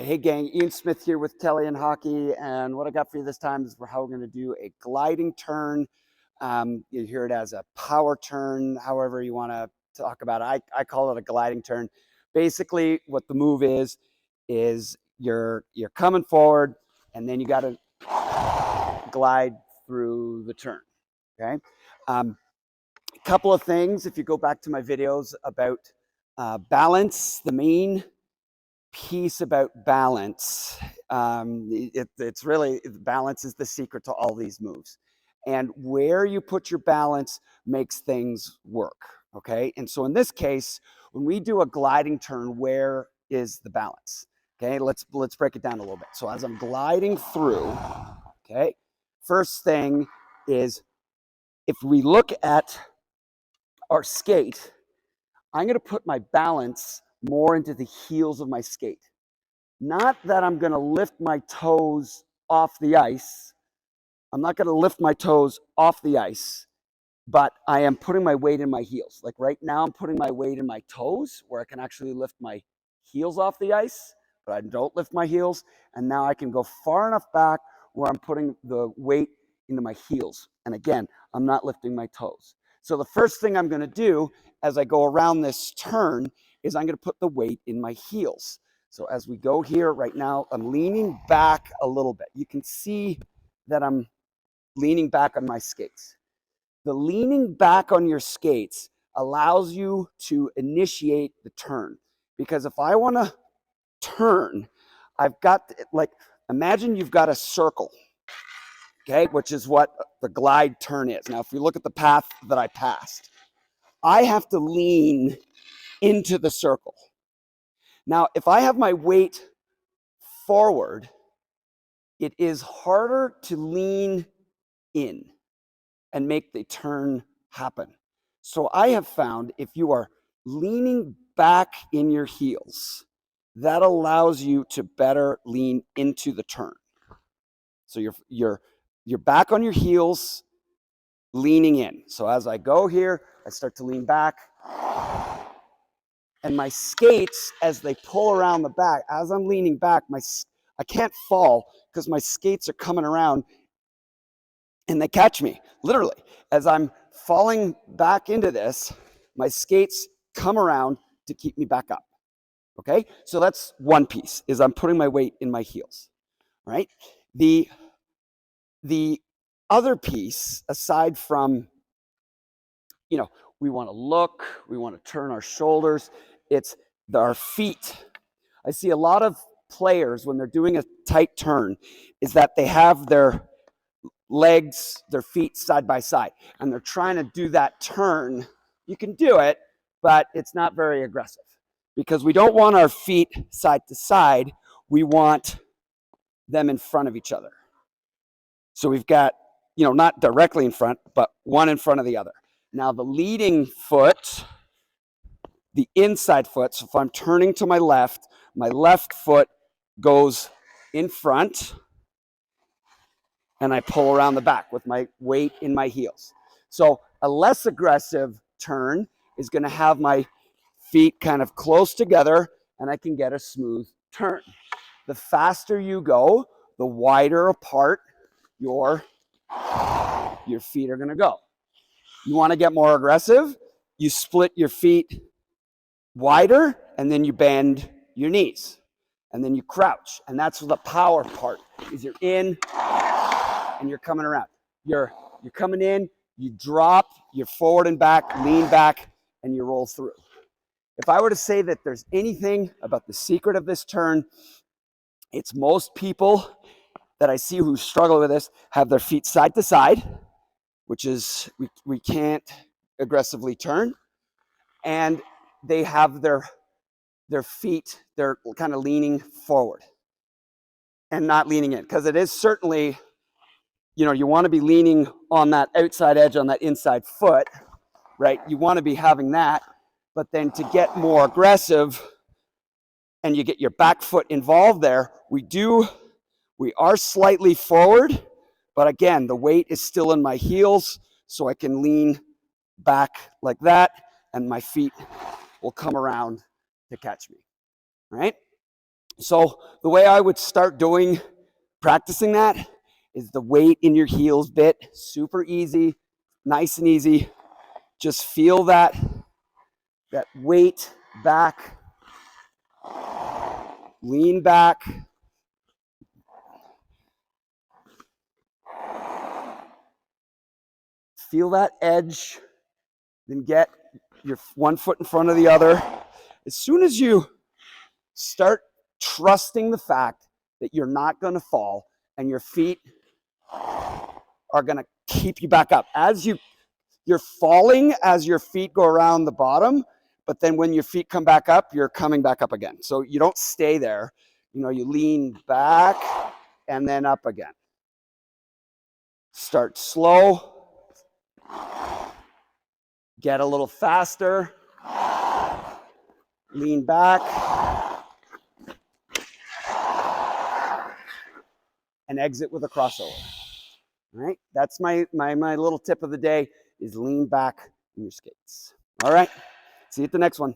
Hey gang, Ian Smith here with Kellian Hockey, and what I got for you this time is how we're going to do a gliding turn. You hear it as a power turn, however you want to talk about it. I call it a gliding turn. Basically, what the move is you're coming forward, and then you got to glide through the turn. Okay. A couple of things. If you go back to my videos about balance, the main piece about balance, it's really, balance is the secret to all these moves, and where you put your balance makes things work. Okay, and so in this case, when we do a gliding turn, where is the balance? Okay, let's break it down a little bit. So as I'm gliding through, okay, first thing is, if we look at our skate, I'm going to put my balance more into the heels of my skate. Not that I'm going to lift my toes off the ice. I'm not going to lift my toes off the ice, but I am putting my weight in my heels. Like right now, I'm putting my weight in my toes where I can actually lift my heels off the ice, but I don't lift my heels. And now I can go far enough back where I'm putting the weight into my heels. And again, I'm not lifting my toes. So the first thing I'm going to do as I go around this turn is I'm going to put the weight in my heels. So as we go here right now, I'm leaning back a little bit. You can see that I'm leaning back on my skates. The leaning back on your skates allows you to initiate the turn. Because if I want to turn, I've got, like, imagine you've got a circle, okay, which is what the glide turn is. Now, if you look at the path that I passed, I have to lean into the circle. Now, if I have my weight forward, it is harder to lean in and make the turn happen. So I have found if you are leaning back in your heels, that allows you to better lean into the turn. So you're back on your heels, leaning in. So as I go here, I start to lean back. And my skates, as they pull around the back, as I'm leaning back, I can't fall because my skates are coming around and they catch me, literally. As I'm falling back into this, my skates come around to keep me back up. Okay, so that's one piece, is I'm putting my weight in my heels, right? The other piece, aside from, we want to look, we want to turn our shoulders, it's our feet. I see a lot of players, when they're doing a tight turn, is that they have their legs, their feet side by side, and they're trying to do that turn. You can do it, but it's not very aggressive, because we don't want our feet side to side. We want them in front of each other. So we've got, not directly in front, but one in front of the other. Now the leading foot, the inside foot, so if I'm turning to my left foot goes in front, and I pull around the back with my weight in my heels. So a less aggressive turn is going to have my feet kind of close together, and I can get a smooth turn. The faster you go, the wider apart your feet are going to go. You want to get more aggressive, you split your feet wider, and then you bend your knees, and then you crouch. And that's the power part, is you're in and you're coming around. You're coming in, you drop, you're forward and back, lean back, and you roll through. If I were to say that there's anything about the secret of this turn, it's most people that I see who struggle with this have their feet side to side, which is, we can't aggressively turn, and they have their feet, they're kind of leaning forward and not leaning in, because it is certainly, you want to be leaning on that outside edge on that inside foot, right? You want to be having that, but then to get more aggressive and you get your back foot involved there, we are slightly forward, but again, the weight is still in my heels, so I can lean back like that, and my feet will come around to catch me, right? So the way I would start practicing that is the weight in your heels bit. Super easy, nice and easy. Just feel that weight back, lean back. Feel that edge, then get your one foot in front of the other. As soon as you start trusting the fact that you're not going to fall and your feet are going to keep you back up. As you're falling as your feet go around the bottom, but then when your feet come back up, you're coming back up again. So you don't stay there. You lean back and then up again. Start slow. Get a little faster. Lean back. And exit with a crossover. All right, that's my little tip of the day is lean back in your skates. All right, see you at the next one.